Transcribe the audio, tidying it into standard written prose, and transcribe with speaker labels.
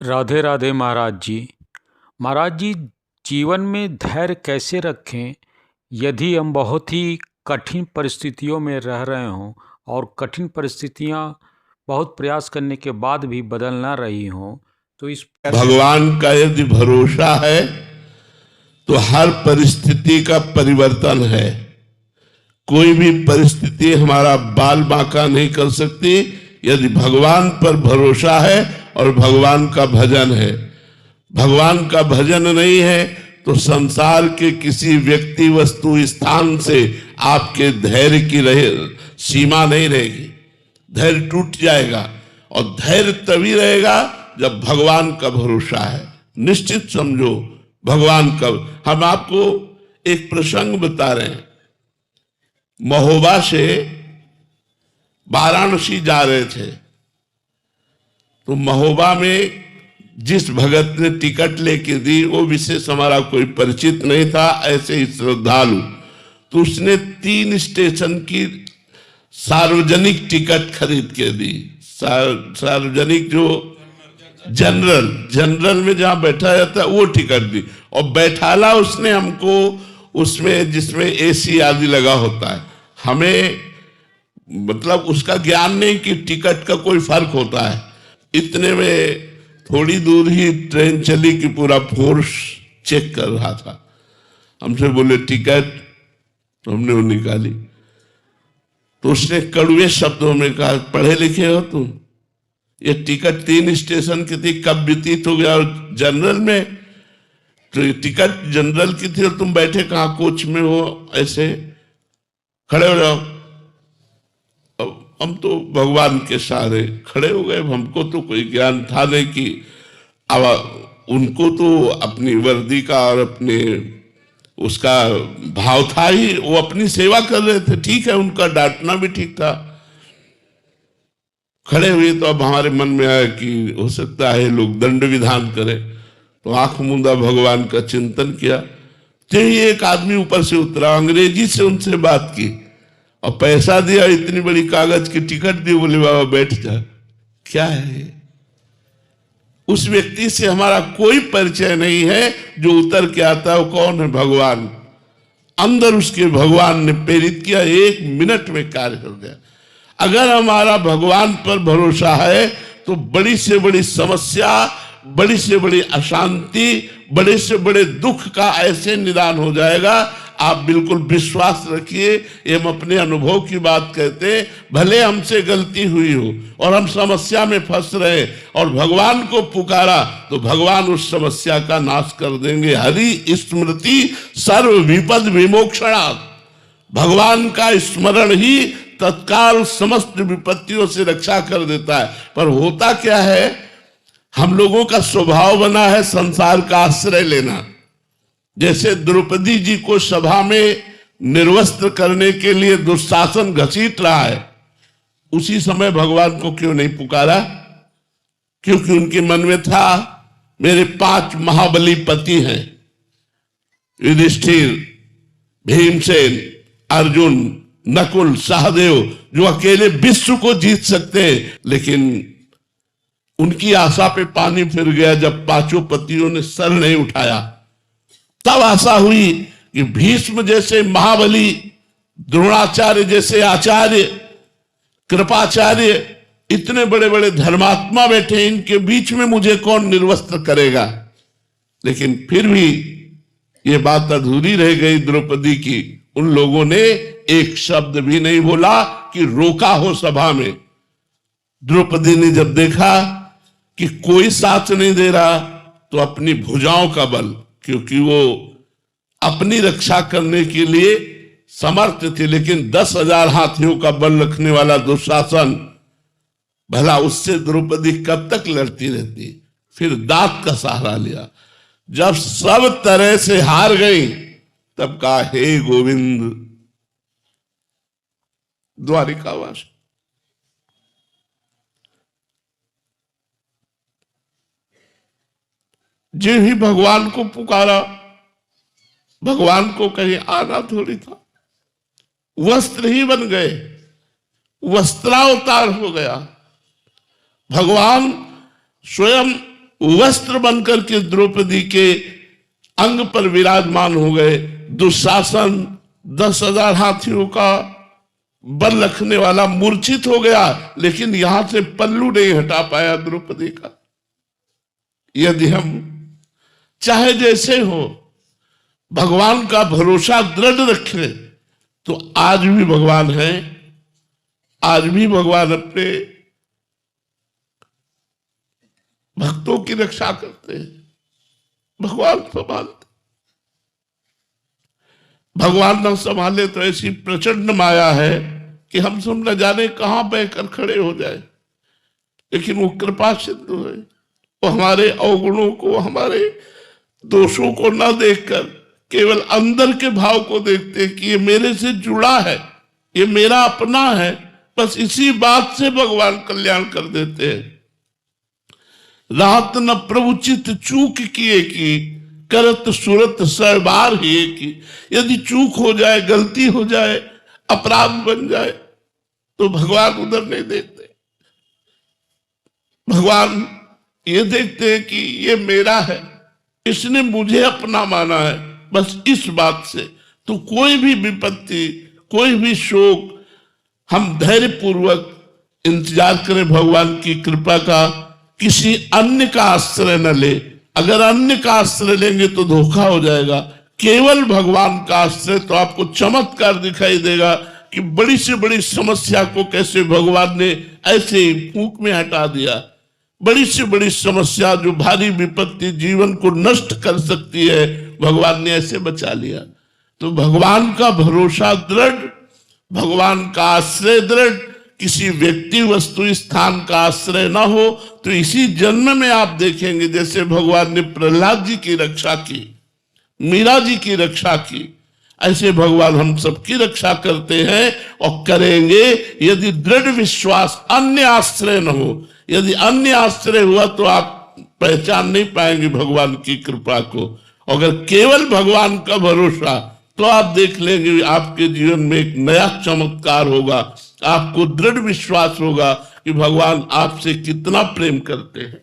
Speaker 1: राधे राधे महाराज जी। महाराज जी, जीवन में धैर्य कैसे रखें यदि हम बहुत ही कठिन परिस्थितियों में रह रहे हों और कठिन परिस्थितियां बहुत प्रयास करने के बाद भी बदल ना रही हों, तो इस
Speaker 2: भगवान का यदि भरोसा है तो हर परिस्थिति का परिवर्तन है। कोई भी परिस्थिति हमारा बाल बांका नहीं कर सकती यदि भगवान पर भरोसा है और भगवान का भजन है। भगवान का भजन नहीं है तो संसार के किसी व्यक्ति वस्तु स्थान से आपके धैर्य की सीमा नहीं रहेगी। धैर्य टूट जाएगा और धैर्य तभी रहेगा जब भगवान का भरोसा है। निश्चित समझो भगवान का। हम आपको एक प्रसंग बता रहे हैं। महोबा से वाराणसी जा रहे थे तो महोबा में जिस भगत ने टिकट लेके दी वो विशेष हमारा कोई परिचित नहीं था, ऐसे ही श्रद्धालु। तो उसने 3 स्टेशन की सार्वजनिक टिकट खरीद के दी। सार्वजनिक जो जनरल में जहां बैठा जाता है वो टिकट दी और बैठाला उसने हमको उसमें जिसमें एसी आदि लगा होता है। हमें मतलब उसका ज्ञान नहीं कि टिकट का कोई फर्क होता है। इतने में थोड़ी दूर ही ट्रेन चली कि पूरा फोर्स चेक कर रहा था। हमसे बोले टिकट, तो हमने वो निकाली तो उसने कड़वे शब्दों में कहा, पढ़े लिखे हो तुम? ये टिकट 3 स्टेशन की थी, कब व्यतीत हो गया? और जनरल में तो ये टिकट जनरल की थी और तुम बैठे कहाँ कोच में हो? ऐसे खड़े हो जाओ। हम तो भगवान के सहारे खड़े हो गए। हमको तो कोई ज्ञान था नहीं कि अब उनको तो अपनी वर्दी का और अपने उसका भाव था ही, वो अपनी सेवा कर रहे थे। ठीक है, उनका डांटना भी ठीक था। खड़े हुए तो अब हमारे मन में आया कि हो सकता है लोग दंड विधान करें, तो आंख मूंदा भगवान का चिंतन किया। तो ही एक आदमी ऊपर से उतरा, अंग्रेजी से उनसे बात की और पैसा दिया, इतनी बड़ी कागज की टिकट दी, बोले बाबा बैठ जा। क्या है? उस व्यक्ति से हमारा कोई परिचय नहीं है। जो उतर के आता है वो कौन है? भगवान। अंदर उसके भगवान ने प्रेरित किया, 1 मिनट में कार्य कर दिया। अगर हमारा भगवान पर भरोसा है तो बड़ी से बड़ी समस्या, बड़ी से बड़ी अशांति, बड़े से बड़े दुख का ऐसे निदान हो जाएगा। आप बिल्कुल विश्वास रखिए, ये हम अपने अनुभव की बात कहते हैं। भले हमसे गलती हुई हो और हम समस्या में फंस रहे और भगवान को पुकारा तो भगवान उस समस्या का नाश कर देंगे। हरि स्मृति सर्व विपद विमोक्षणात्। भगवान का स्मरण ही तत्काल समस्त विपत्तियों से रक्षा कर देता है। पर होता क्या है, हम लोगों का स्वभाव बना है संसार का आश्रय लेना। जैसे द्रौपदी जी को सभा में निर्वस्त्र करने के लिए दुशासन घसीट रहा है, उसी समय भगवान को क्यों नहीं पुकारा? क्योंकि उनके मन में था मेरे 5 महाबली पति हैं, युधिष्ठिर, भीमसेन, अर्जुन, नकुल, सहदेव, जो अकेले विश्व को जीत सकते हैं। लेकिन उनकी आशा पे पानी फिर गया जब 5 पतियों ने सर नहीं उठाया। तब आशा हुई कि भीष्म जैसे महाबली, द्रोणाचार्य जैसे आचार्य, कृपाचार्य, इतने बड़े बड़े धर्मात्मा बैठे, इनके बीच में मुझे कौन निर्वस्त्र करेगा? लेकिन फिर भी ये बात अधूरी रह गई द्रौपदी की। उन लोगों ने एक शब्द भी नहीं बोला कि रोका हो सभा में। द्रौपदी ने जब देखा कि कोई साथ नहीं दे रहा तो अपनी भुजाओं का बल, क्योंकि वो अपनी रक्षा करने के लिए समर्थ थे, लेकिन 10,000 हाथियों का बल रखने वाला दुशासन, भला उससे द्रौपदी कब तक लड़ती रहती? फिर दांत का सहारा लिया। जब सब तरह से हार गई तब कहा, हे गोविंद द्वारिकावास। जो ही भगवान को पुकारा, भगवान को कहीं आना थोड़ी था, वस्त्र ही बन गए, वस्त्रावतार हो गया। भगवान स्वयं वस्त्र बनकर के द्रौपदी के अंग पर विराजमान हो गए। दुशासन 10,000 हाथियों का बल रखने वाला मूर्छित हो गया, लेकिन यहां से पल्लू नहीं हटा पाया द्रौपदी का। यदि हम चाहे जैसे हो भगवान का भरोसा दृढ़ रखें तो आज भी भगवान है, आज भी भगवान अपने भक्तों की रक्षा करते हैं। भगवान संभालते, भगवान न संभाले तो ऐसी प्रचंड माया है कि हम सब न जाने कहां बहकर खड़े हो जाए, लेकिन वो कृपा सिंधु है। वो हमारे अवगुणों को, हमारे दोषों को न देखकर केवल अंदर के भाव को देखते कि ये मेरे से जुड़ा है, ये मेरा अपना है, बस इसी बात से भगवान कल्याण कर देते हैं। रात न प्रभु चित चूक किए की, करत सुरत सरबार ही की। यदि चूक हो जाए, गलती हो जाए, अपराध बन जाए तो भगवान उधर नहीं देखते। भगवान ये देखते हैं कि ये मेरा है, इसने मुझे अपना माना है, बस इस बात से। तो कोई भी विपत्ति, कोई भी शोक, हम धैर्य पूर्वक इंतजार करें भगवान की कृपा का। किसी अन्य का आश्रय न ले। अगर अन्य का आश्रय लेंगे तो धोखा हो जाएगा। केवल भगवान का आश्रय तो आपको चमत्कार दिखाई देगा कि बड़ी से बड़ी समस्या को कैसे भगवान ने ऐसे ही फूंक में हटा दिया। बड़ी से बड़ी समस्या, जो भारी विपत्ति जीवन को नष्ट कर सकती है, भगवान ने ऐसे बचा लिया। तो भगवान का भरोसा दृढ़, भगवान का आश्रय दृढ़, किसी व्यक्ति वस्तु स्थान का आश्रय ना हो तो इसी जन्म में आप देखेंगे जैसे भगवान ने प्रहलाद जी की रक्षा की, मीरा जी की रक्षा की, ऐसे भगवान हम सबकी रक्षा करते हैं और करेंगे। यदि दृढ़ विश्वास, अन्य आश्रय न हो, यदि अन्य आश्रय हुआ तो आप पहचान नहीं पाएंगे भगवान की कृपा को। अगर केवल भगवान का भरोसा, तो आप देख लेंगे आपके जीवन में एक नया चमत्कार होगा। आपको दृढ़ विश्वास होगा कि भगवान आपसे कितना प्रेम करते हैं।